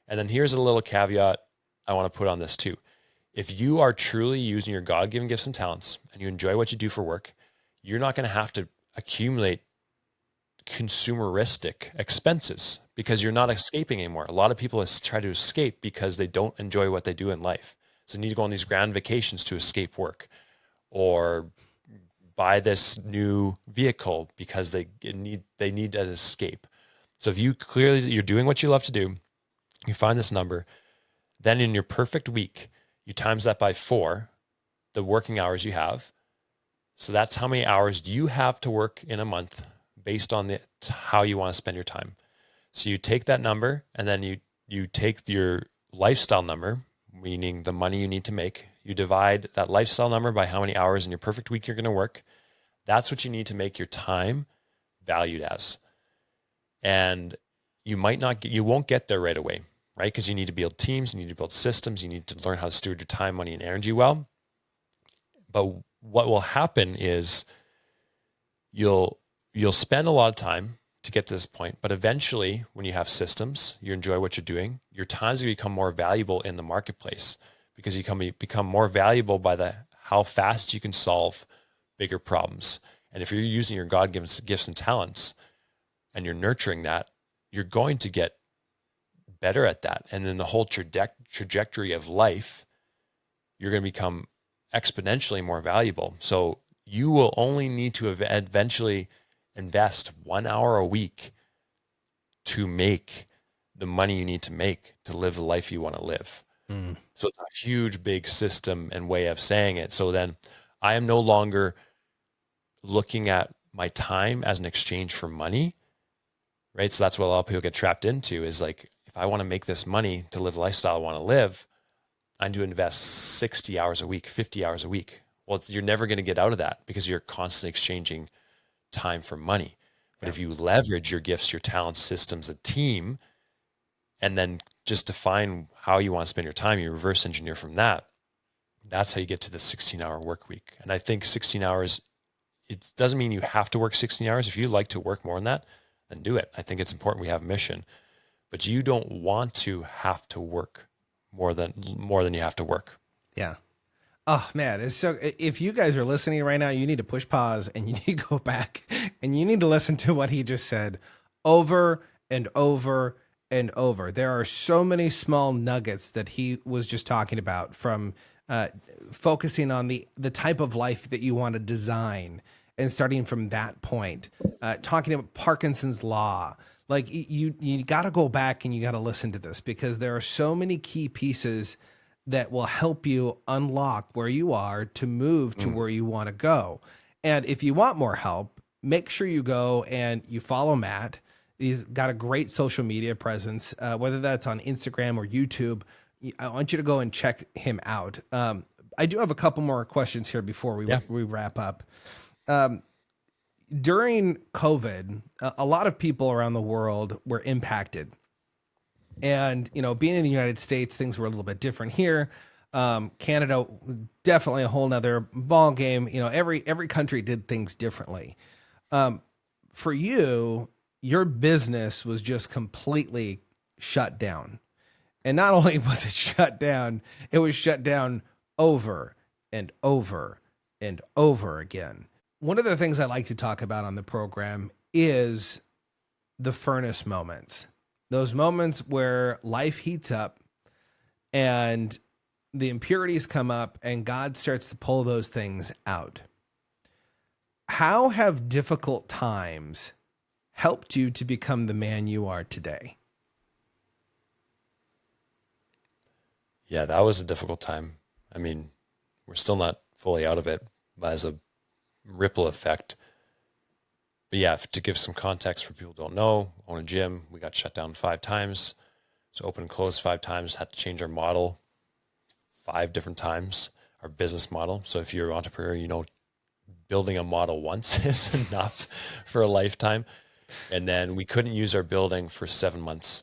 And then here's a little caveat I want to put on this too. If you are truly using your God-given gifts and talents and you enjoy what you do for work, you're not going to have to accumulate consumeristic expenses because you're not escaping anymore. A lot of people try to escape because they don't enjoy what they do in life. So they need to go on these grand vacations to escape work, or buy this new vehicle because they need an escape. So if you're doing what you love to do, you find this number, then in your perfect week, you times that by 4, the working hours you have. So that's how many hours do you have to work in a month based on how you want to spend your time. So you take that number, and then you take your lifestyle number, meaning the money you need to make. You divide that lifestyle number by how many hours in your perfect week you're going to work. That's what you need to make your time valued as. And you won't get there right away, right? Because you need to build teams, you need to build systems, you need to learn how to steward your time, money, and energy well. But what will happen is you'll spend a lot of time to get to this point, but eventually when you have systems, you enjoy what you're doing, your time's going to become more valuable in the marketplace because you become more valuable by how fast you can solve bigger problems. And if you're using your God-given gifts and talents and you're nurturing that, you're going to get better at that. And then the whole trajectory of life, you're going to become exponentially more valuable. So you will only need to eventually invest 1 hour a week to make the money you need to make to live the life you want to live. So it's a huge, big system and way of saying it. So then I am no longer looking at my time as an exchange for money, right? So that's what a lot of people get trapped into, is like, if I want to make this money to live the lifestyle I want to live, I need to invest 60 hours a week, 50 hours a week. Well, you're never going to get out of that because you're constantly exchanging time for money. But if you leverage your gifts, your talents, systems, a team, and then just define how you want to spend your time, you reverse engineer from that. That's how you get to the 16-hour work week. And I think 16 hours, it doesn't mean you have to work 16 hours. If you like to work more than that, then do it. I think it's important we have a mission, but you don't want to have to work more than you have to work. Yeah. Oh man, it's so, if you guys are listening right now, you need to push pause and you need to go back and you need to listen to what he just said over and over and over. There are so many small nuggets that he was just talking about, from focusing on the type of life that you want to design and starting from that point, talking about Parkinson's law. Like, you got to go back and you got to listen to this, because there are so many key pieces that will help you unlock where you are to move to where you want to go. And if you want more help, make sure you go and you follow Matt. He's got a great social media presence, whether that's on Instagram or YouTube. I want you to go and check him out. I do have a couple more questions here before we wrap up. During COVID, a lot of people around the world were impacted. And, being in the United States, things were a little bit different here. Canada, definitely a whole nother ball game. Every country did things differently. For you, your business was just completely shut down. And not only was it shut down, it was shut down over and over and over again. One of the things I like to talk about on the program is the furnace moments. Those moments where life heats up and the impurities come up and God starts to pull those things out. How have difficult times helped you to become the man you are today? Yeah, that was a difficult time. I mean, we're still not fully out of it, but as a ripple effect. But yeah, to give some context for people who don't know, own a gym, we got shut down 5 times. So open and closed 5 times, had to change our model 5 different times, our business model. So if you're an entrepreneur, building a model once is enough for a lifetime. And then we couldn't use our building for 7 months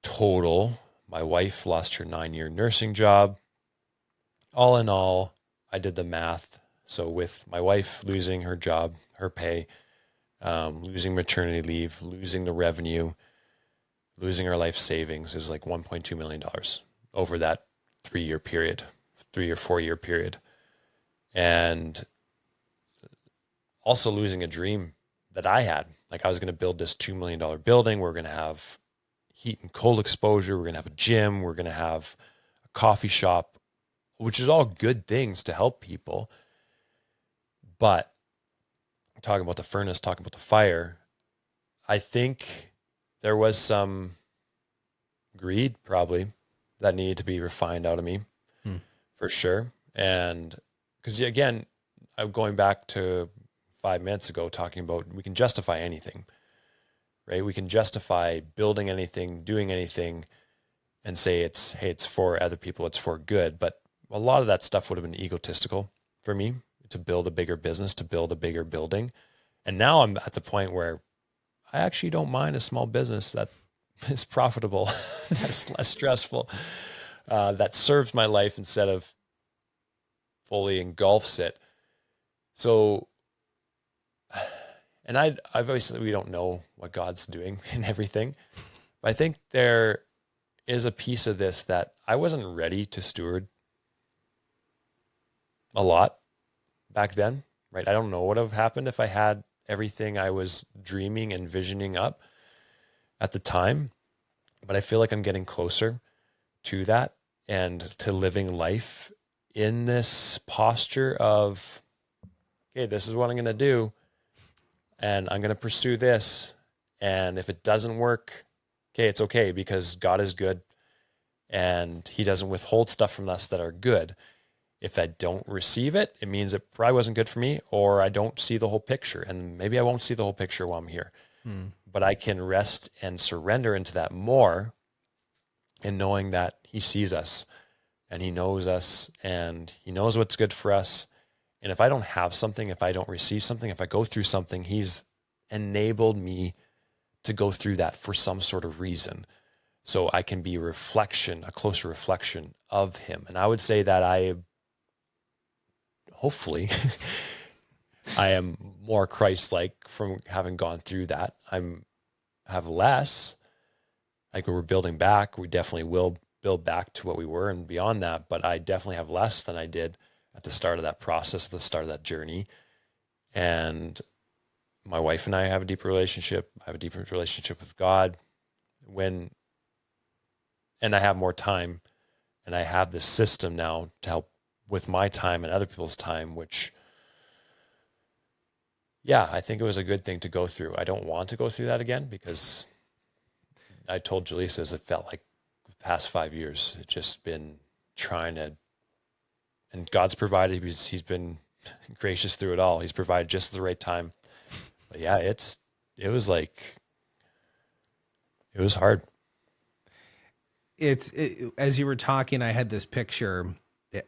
total. My wife lost her 9-year nursing job. All in all, I did the math, So with my wife losing her job, her pay, losing maternity leave, losing the revenue, losing our life savings, it was like $1.2 million over that 3 or 4 year period. And also losing a dream that I had. Like I was going to build this $2 million building. We're going to have heat and cold exposure. We're going to have a gym. We're going to have a coffee shop, which is all good things to help people. But talking about the furnace, talking about the fire, I think there was some greed probably that needed to be refined out of me for sure. And because again, I'm going back to 5 minutes ago talking about we can justify anything, right? We can justify building anything, doing anything, and say it's for other people, it's for good. But a lot of that stuff would have been egotistical for me to build a bigger business, to build a bigger building. And now I'm at the point where I actually don't mind a small business that is profitable, that's less stressful, that serves my life instead of fully engulfs it. So, and I've obviously, we don't know what God's doing in everything, but I think there is a piece of this that I wasn't ready to steward a lot back then, right? I don't know what would have happened if I had everything I was dreaming and visioning up at the time, but I feel like I'm getting closer to that and to living life in this posture of, okay, this is what I'm going to do, and I'm going to pursue this. And if it doesn't work, okay, it's okay, because God is good and he doesn't withhold stuff from us that are good. If I don't receive it, it means it probably wasn't good for me, or I don't see the whole picture. And maybe I won't see the whole picture while I'm here. But I can rest and surrender into that more, in knowing that he sees us and he knows us and he knows what's good for us. And if I don't have something, if I don't receive something, if I go through something, he's enabled me to go through that for some sort of reason. So I can be a closer reflection of him. And I would say that hopefully, I am more Christ-like from having gone through that. Have less, like we're building back. We definitely will build back to what we were and beyond that. But I definitely have less than I did at the start of that process, at the start of that journey. And my wife and I have a deeper relationship. I have a deeper relationship with God and I have more time, and I have this system now to help with my time and other people's time, which, yeah, I think it was a good thing to go through. I don't want to go through that again, because I told Jaleesa, as it felt like the past 5 years, it's just been trying to, and God's provided. He's been gracious through it all. He's provided just the right time. But yeah, it was hard. As you were talking, I had this picture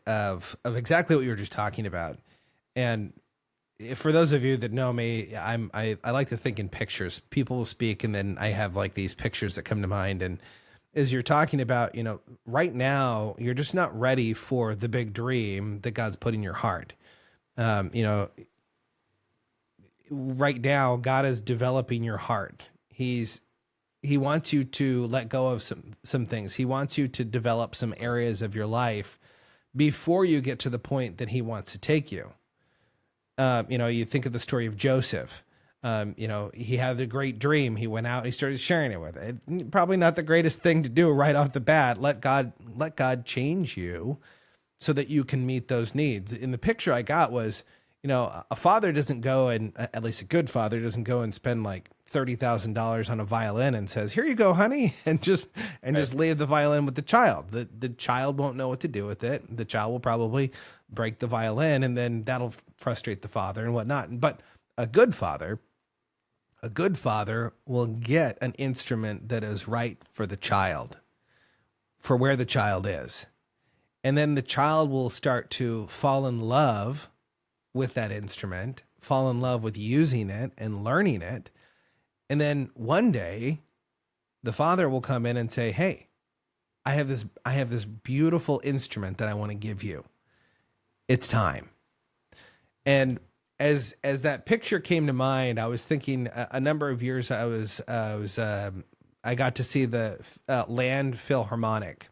of exactly what you were just talking about. And for those of you that know me, I like to think in pictures. People will speak, and then I have like these pictures that come to mind. And as you're talking about, right now, you're just not ready for the big dream that God's put in your heart. Right now, God is developing your heart. He wants you to let go of some things. He wants you to develop some areas of your life before you get to the point that he wants to take you. You think of the story of Joseph. He had a great dream. He went out, he started sharing it with it. Probably not the greatest thing to do right off the bat. Let God change you so that you can meet those needs. In the picture I got was, a father doesn't go, and at least a good father doesn't go and spend like $30,000 on a violin and says, "Here you go, honey," and just leave the violin with the child. The child won't know what to do with it. The child will probably break the violin, and then that'll frustrate the father and whatnot. But a good father will get an instrument that is right for the child, for where the child is. And then the child will start to fall in love with that instrument, fall in love with using it and learning it. And then one day the father will come in and say, "Hey, I have this beautiful instrument that I want to give you. It's time." And as that picture came to mind, I was thinking a number of years I got to see the Land Philharmonic.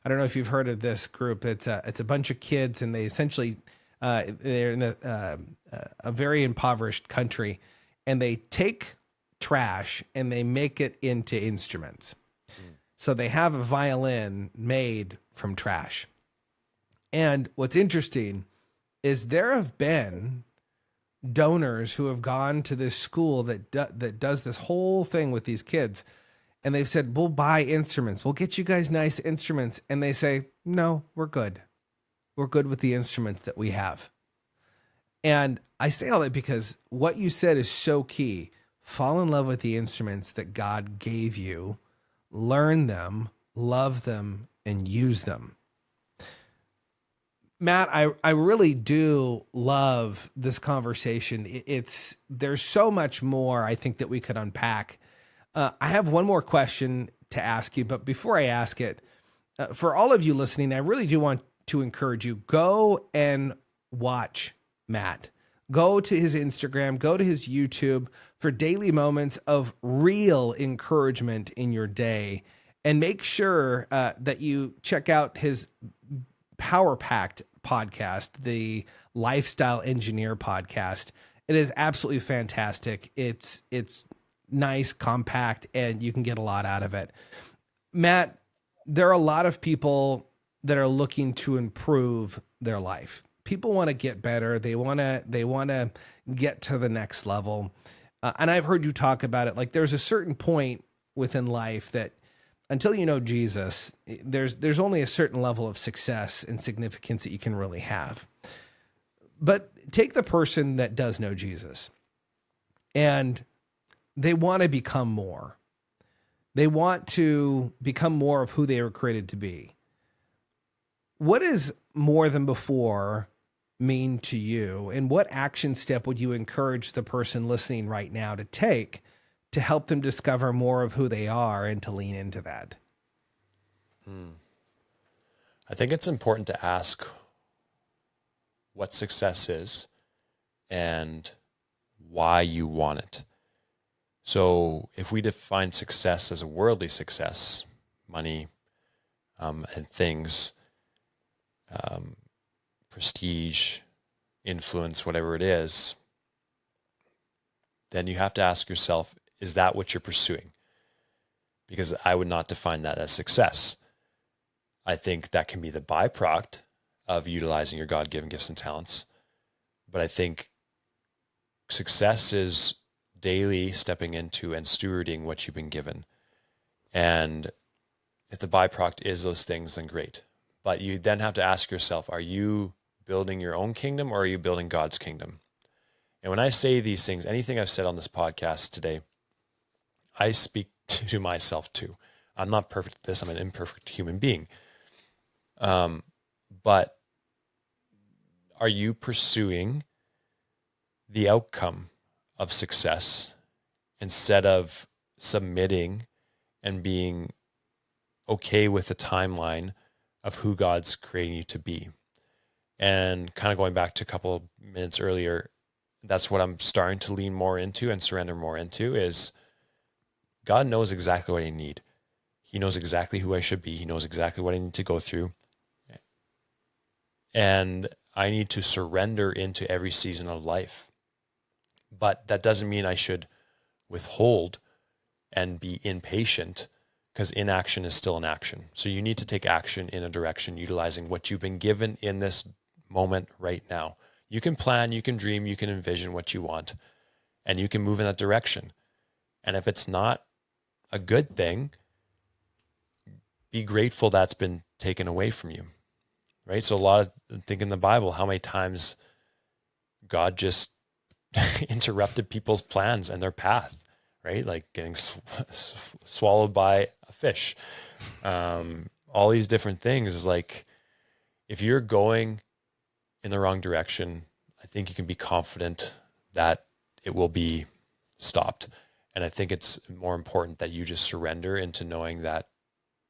I don't know if you've heard of this group. It's a bunch of kids, and they essentially they're in a very impoverished country, and they take trash and they make it into instruments. So they have a violin made from trash. And what's interesting is there have been donors who have gone to this school that does this whole thing with these kids, and they've said, we'll buy instruments, we'll get you guys nice instruments, and they say, no, we're good with the instruments that we have. And I say all that because what you said is so key. Fall in love with the instruments that God gave you, learn them, love them, and use them. Matt, I really do love this conversation. There's so much more I think that we could unpack. I have one more question to ask you, but before I ask it, for all of you listening, I really do want to encourage you, go and watch Matt. Go to his Instagram, go to his YouTube for daily moments of real encouragement in your day, and make sure that you check out his Power Packed podcast, the Lifestyle Engineer podcast. It is absolutely fantastic. It's nice, compact, and you can get a lot out of it. Matt, there are a lot of people that are looking to improve their life. People want to get better. They want to get to the next level. And I've heard you talk about it. Like, there's a certain point within life that until you know Jesus, there's only a certain level of success and significance that you can really have. But take the person that does know Jesus, and they want to become more. They want to become more of who they were created to be. What is more than before mean to you, and what action step would you encourage the person listening right now to take to help them discover more of who they are and to lean into that? I think it's important to ask what success is and why you want it. So if we define success as a worldly success, money and things, prestige, influence, whatever it is, then you have to ask yourself, is that what you're pursuing? Because I would not define that as success. I think that can be the byproduct of utilizing your God-given gifts and talents. But I think success is daily stepping into and stewarding what you've been given. And if the byproduct is those things, then great. But you then have to ask yourself, are you building your own kingdom or are you building God's kingdom? And when I say these things, anything I've said on this podcast today, I speak to myself too. I'm not perfect at this. I'm an imperfect human being. But are you pursuing the outcome of success instead of submitting and being okay with the timeline of who God's creating you to be? And kind of going back to a couple of minutes earlier, that's what I'm starting to lean more into and surrender more into is God knows exactly what I need. He knows exactly who I should be. He knows exactly what I need to go through. And I need to surrender into every season of life. But that doesn't mean I should withhold and be impatient, because inaction is still an action. So you need to take action in a direction utilizing what you've been given in this moment right now. You can plan, you can dream, you can envision what you want, and you can move in that direction. And if it's not a good thing, be grateful that's been taken away from you, right? So a lot of, think in the Bible, how many times God just interrupted people's plans and their path, right? Like getting swallowed by a fish. All these different things is like, if you're going in the wrong direction, I think you can be confident that it will be stopped. And I think it's more important that you just surrender into knowing that,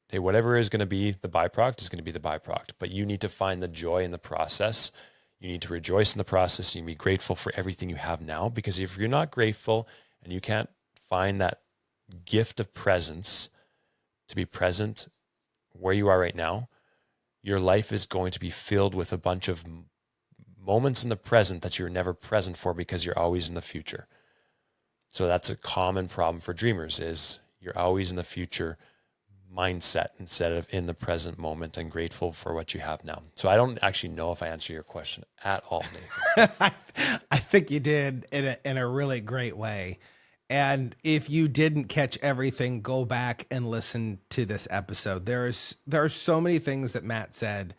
hey, whatever is going to be the byproduct is going to be the byproduct, but you need to find the joy in the process. You need to rejoice in the process. You need to be grateful for everything you have now, because if you're not grateful and you can't find that gift of presence to be present where you are right now, your life is going to be filled with a bunch of moments in the present that you're never present for because you're always in the future. So that's a common problem for dreamers, is you're always in the future mindset instead of in the present moment and grateful for what you have now. So I don't actually know if I answered your question at all, Nathan. I think you did in a really great way. And if you didn't catch everything, go back and listen to this episode. There are so many things that Matt said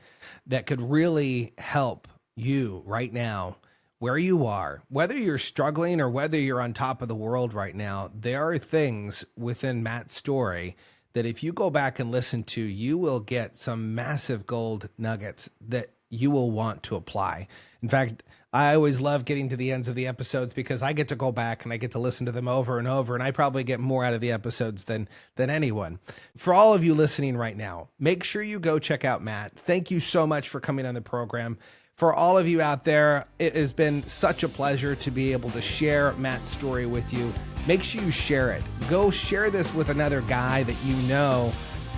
that could really help you right now, where you are, whether you're struggling or whether you're on top of the world right now. There are things within Matt's story that if you go back and listen to, you will get some massive gold nuggets that you will want to apply. In fact, I always love getting to the ends of the episodes because I get to go back and I get to listen to them over and over, and I probably get more out of the episodes than anyone. For all of you listening right now, make sure you go check out Matt. Thank you so much for coming on the program. For all of you out there, it has been such a pleasure to be able to share Matt's story with you. Make sure you share it. Go share this with another guy that you know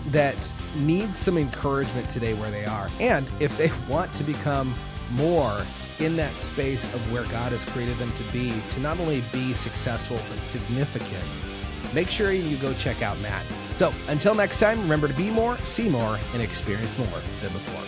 that needs some encouragement today where they are. And if they want to become more in that space of where God has created them to be, to not only be successful, but significant, make sure you go check out Matt. So until next time, remember to be more, see more, and experience more than before.